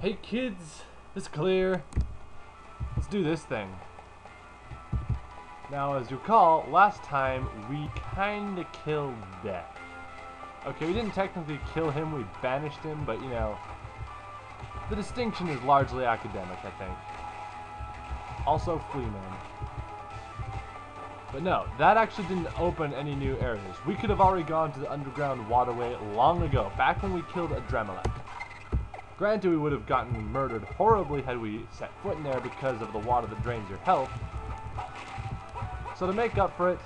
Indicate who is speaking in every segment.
Speaker 1: Hey kids, it's clear. Let's do this thing. Now, as you recall, last time we kinda killed Death. Okay, we didn't technically kill him, we banished him, but you know, the distinction is largely academic, I think. Also, Fleaman. But no, that actually didn't open any new areas. We could have already gone to the underground waterway long ago, back when we killed Adremelech. Granted, we would have gotten murdered horribly had we set foot in there because of the water that drains your health. So to make up for it,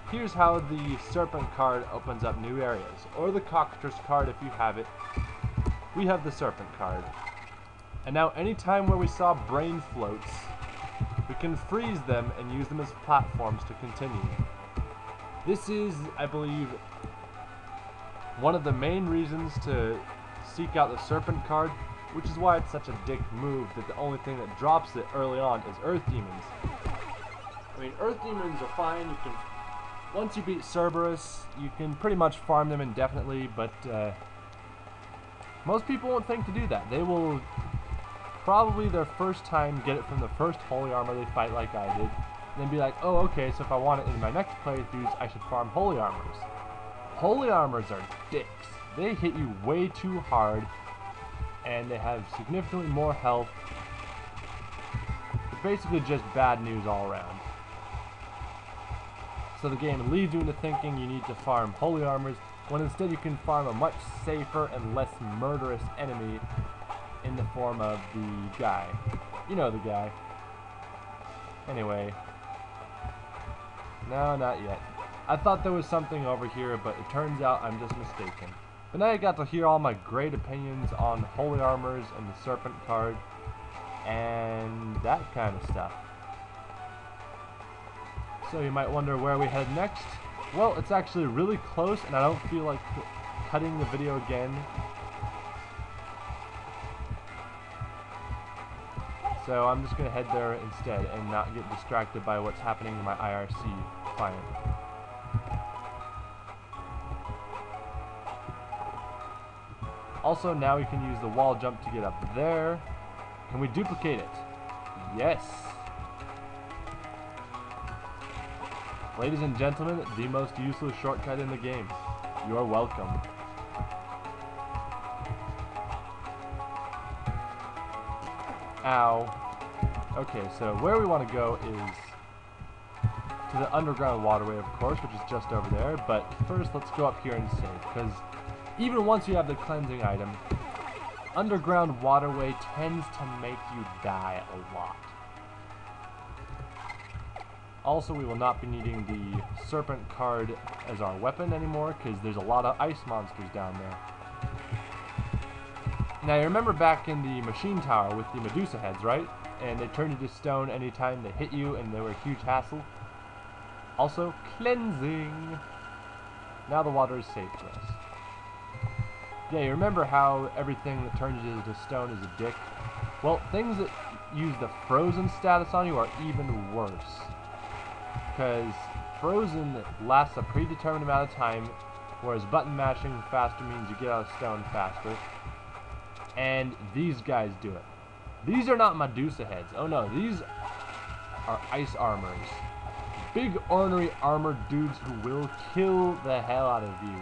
Speaker 1: here's how the Serpent card opens up new areas, or the Cockatrice card if you have it. We have the Serpent card. And now anytime where we saw brain floats, we can freeze them and use them as platforms to continue. This is, I believe, one of the main reasons to seek out the Serpent card, which is why it's such a dick move that the only thing that drops it early on is Earth Demons. I mean, Earth Demons are fine, you can, once you beat Cerberus, you can pretty much farm them indefinitely, but most people won't think to do that. They will probably their first time get it from the first Holy Armor they fight like I did, and then be like, oh okay, so if I want it in my next playthroughs, I should farm Holy Armors. Holy Armors are dicks. They hit you way too hard, and they have significantly more health. It's basically just bad news all around. So the game leads you into thinking you need to farm Holy Armors, when instead you can farm a much safer and less murderous enemy in the form of the guy. You know the guy. Anyway. No, not yet. I thought there was something over here, but it turns out I'm just mistaken. But now I got to hear all my great opinions on Holy Armors and the Serpent card, and that kind of stuff. So you might wonder where we head next. Well, it's actually really close, and I don't feel like cutting the video again. So I'm just going to head there instead and not get distracted by what's happening in my IRC client. Also, now we can use the wall jump to get up there. Can we duplicate it? Yes! Ladies and gentlemen, the most useless shortcut in the game. You're welcome. Ow. Okay, so where we want to go is to the underground waterway, of course, which is just over there. But first, let's go up here and save, because even once you have the cleansing item, underground waterway tends to make you die a lot. Also, we will not be needing the Serpent card as our weapon anymore, because there's a lot of ice monsters down there. Now, you remember back in the machine tower with the Medusa heads, right? And they turned you to stone anytime they hit you, and they were a huge hassle. Also, cleansing! Now the water is safe for us. Yeah, you remember how everything that turns you to stone is a dick? Well, things that use the frozen status on you are even worse. Because frozen lasts a predetermined amount of time, whereas button mashing faster means you get out of stone faster. And these guys do it. These are not Medusa heads. Oh no, these are ice armors. Big ornery armored dudes who will kill the hell out of you.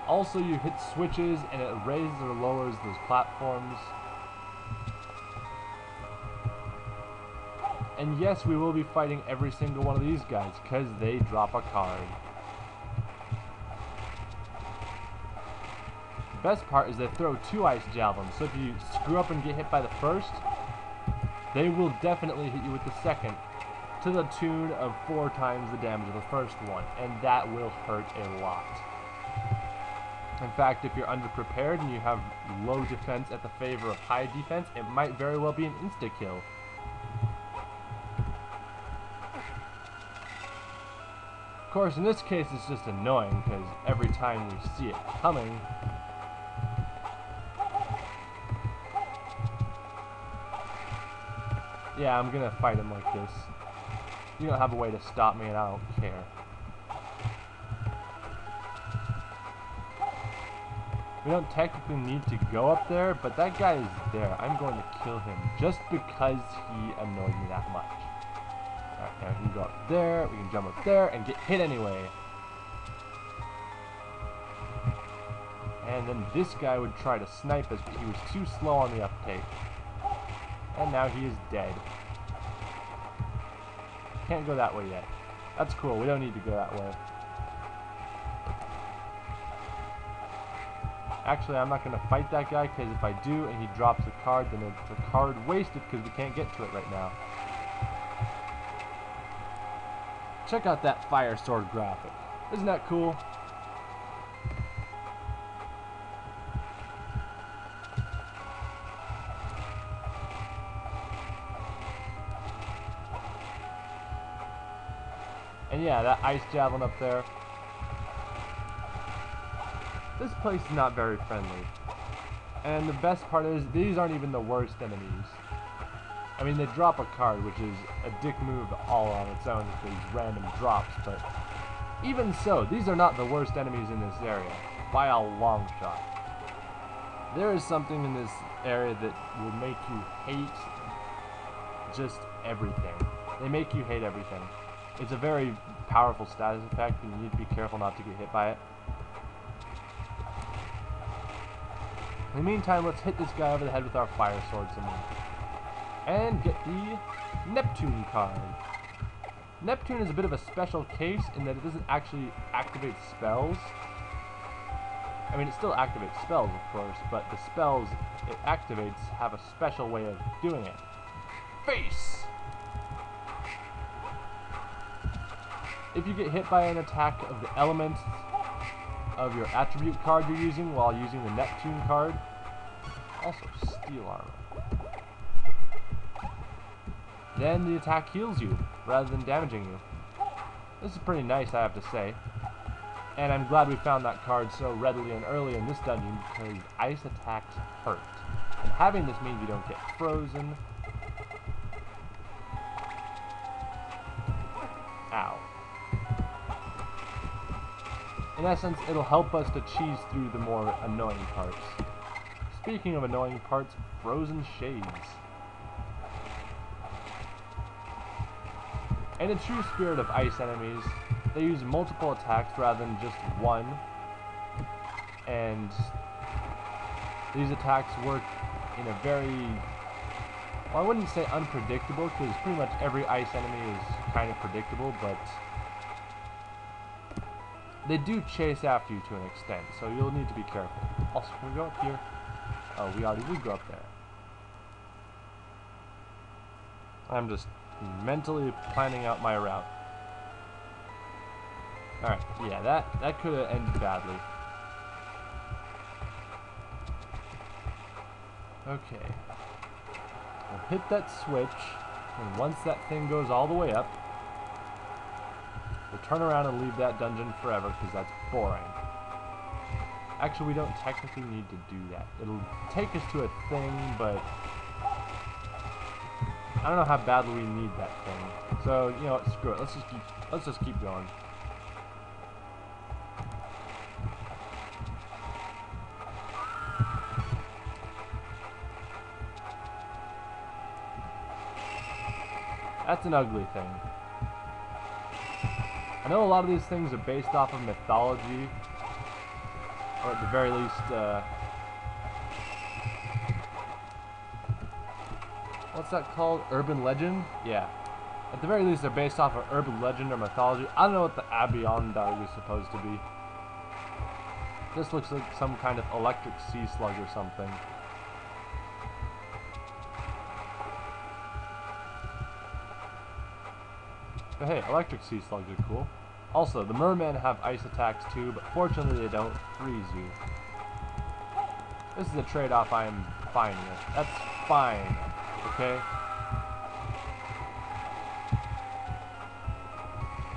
Speaker 1: Also, you hit switches and it raises or lowers those platforms. And yes, we will be fighting every single one of these guys, because they drop a card. The best part is they throw 2 ice javelins, so if you screw up and get hit by the first, they will definitely hit you with the second, to the tune of 4 times the damage of the first one, and that will hurt a lot. In fact, if you're underprepared and you have low defense at the favor of high defense, it might very well be an insta-kill. Of course, in this case, it's just annoying, because every time we see it coming, yeah, I'm gonna fight him like this. You don't have a way to stop me, and I don't care. We don't technically need to go up there, but that guy is there. I'm going to kill him just because he annoyed me that much. Alright, now we can go up there, we can jump up there, and get hit anyway. And then this guy would try to snipe us, but he was too slow on the uptake. And now he is dead. Can't go that way yet. That's cool, we don't need to go that way. Actually, I'm not going to fight that guy, because if I do and he drops a card, then it's a card wasted because we can't get to it right now. Check out that fire sword graphic. Isn't that cool? And yeah, that ice javelin up there. This place is not very friendly. And the best part is, these aren't even the worst enemies. I mean, they drop a card, which is a dick move all on its own with these random drops, but even so, these are not the worst enemies in this area, by a long shot. There is something in this area that will make you hate just everything. They make you hate everything. It's a very powerful status effect, and you need to be careful not to get hit by it. In the meantime, let's hit this guy over the head with our fire sword some more. And get the Neptune card. Neptune is a bit of a special case in that it doesn't actually activate spells. I mean, it still activates spells, of course, but the spells it activates have a special way of doing it. Face! If you get hit by an attack of the elements of your attribute card you're using while using the Neptune card, also steel armor, then the attack heals you rather than damaging you. This is pretty nice, I have to say. And I'm glad we found that card so readily and early in this dungeon because ice attacks hurt. And having this means you don't get frozen. Ow. In essence, it'll help us to cheese through the more annoying parts. Speaking of annoying parts, frozen shades. In the true spirit of ice enemies, they use multiple attacks rather than just one. And these attacks work in a very, well, I wouldn't say unpredictable, because pretty much every ice enemy is kind of predictable, but they do chase after you to an extent, so you'll need to be careful. Also, can we go up here? Oh, we already did go up there. I'm just mentally planning out my route. Alright, yeah, that could have ended badly. Okay. We'll hit that switch, and once that thing goes all the way up, we'll turn around and leave that dungeon forever, because that's boring. Actually, we don't technically need to do that. It'll take us to a thing, but I don't know how badly we need that thing. So, you know what, screw it. Let's just keep going. That's an ugly thing. I know a lot of these things are based off of mythology, or at the very least, what's that called? Urban legend? Yeah. At the very least, they're based off of urban legend or mythology. I don't know what the Abiondag is supposed to be. This looks like some kind of electric sea slug or something. But hey, electric sea slugs are cool. Also, the mermen have ice attacks too, but fortunately they don't freeze you. This is a trade-off I am fine with. That's fine, okay?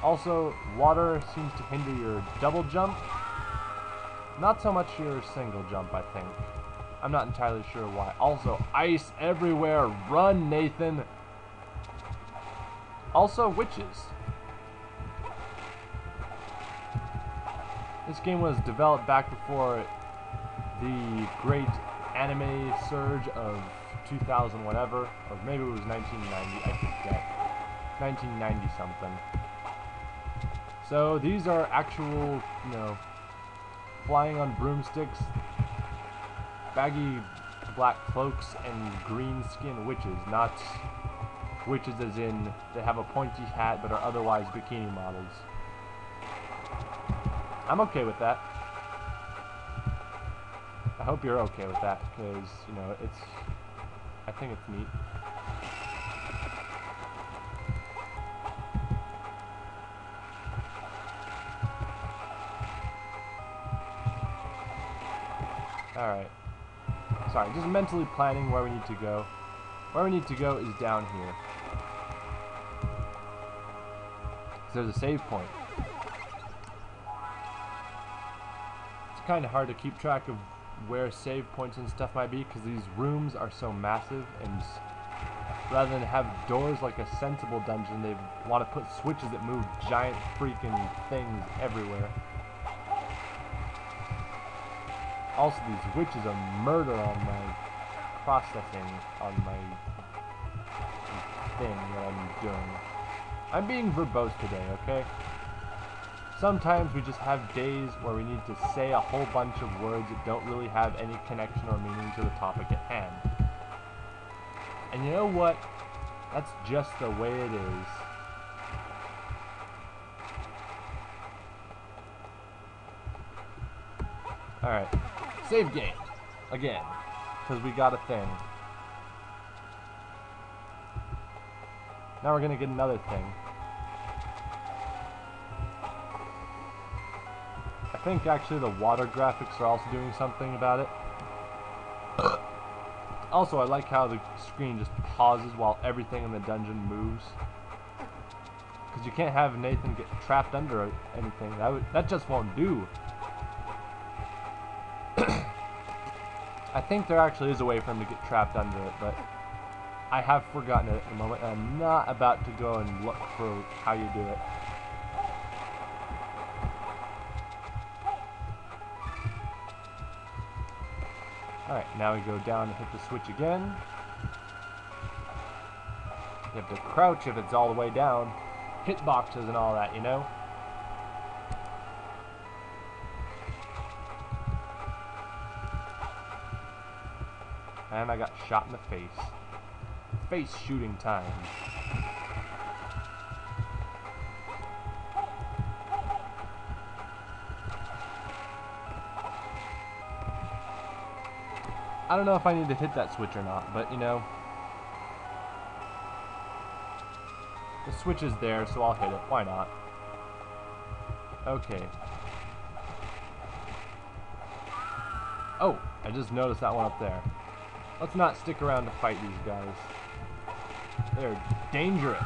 Speaker 1: Also, water seems to hinder your double jump. Not so much your single jump, I think. I'm not entirely sure why. Also, ice everywhere. Run, Nathan! Also, witches. This game was developed back before the great anime surge of 2000 whatever, or maybe it was 1990, I forget. 1990 something. So these are actual, you know, flying on broomsticks, baggy black cloaks, and green skin witches, not witches as in they have a pointy hat but are otherwise bikini models. I'm okay with that. I hope you're okay with that, because, you know, I think it's neat. Alright. Sorry, just mentally planning where we need to go. Where we need to go is down here. So there's a save point. It's kind of hard to keep track of where save points and stuff might be, because these rooms are so massive, and rather than have doors like a sensible dungeon, they want to put switches that move giant freaking things everywhere. Also, these witches are murder on my processing, on my thing that I'm doing. I'm being verbose today, okay? Sometimes we just have days where we need to say a whole bunch of words that don't really have any connection or meaning to the topic at hand. And you know what? That's just the way it is. Alright. Save game. Again. Because we got a thing. Now we're gonna get another thing. I think actually the water graphics are also doing something about it. Also, I like how the screen just pauses while everything in the dungeon moves. Because you can't have Nathan get trapped under anything. That just won't do. I think there actually is a way for him to get trapped under it, but I have forgotten it at the moment, and I'm not about to go and look for how you do it. Alright, now we go down and hit the switch again. You have to crouch if it's all the way down. Hitboxes and all that, you know? And I got shot in the face. Face shooting time. I don't know if I need to hit that switch or not, but you know, the switch is there, so I'll hit it. Why not? Okay. Oh, I just noticed that one up there. Let's not stick around to fight these guys. They're dangerous.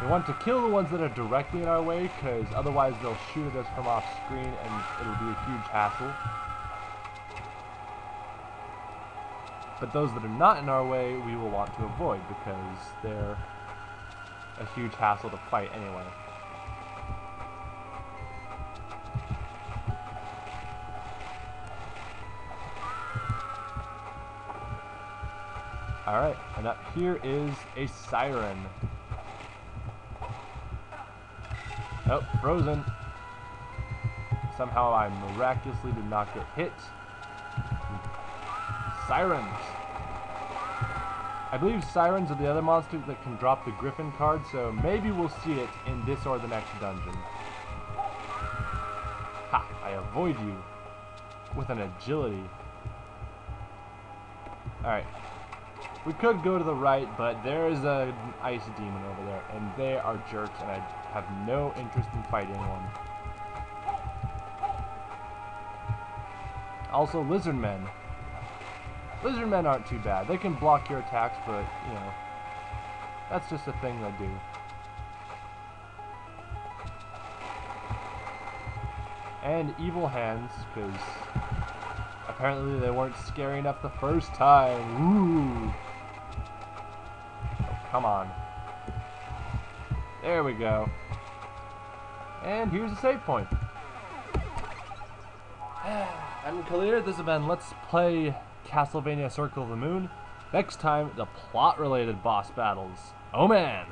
Speaker 1: We want to kill the ones that are directly in our way, because otherwise they'll shoot at us from off screen and it'll be a huge hassle. But those that are not in our way, we will want to avoid, because they're a huge hassle to fight anyway. Alright, and up here is a siren. Oh, frozen. Somehow I miraculously did not get hit. Sirens. I believe sirens are the other monsters that can drop the Griffin card, so maybe we'll see it in this or the next dungeon. Ha! I avoid you with an agility. Alright. We could go to the right, but there is an ice demon over there, and they are jerks, and I have no interest in fighting one. Also, lizard men. Lizard men aren't too bad. They can block your attacks, but, you know, that's just a thing they do. And evil hands, because apparently they weren't scary enough the first time. Ooh. Oh, come on. There we go. And here's a save point. I'm Kalir, this has been Let's Play Castlevania Circle of the Moon. Next time, the plot-related boss battles. Oh man!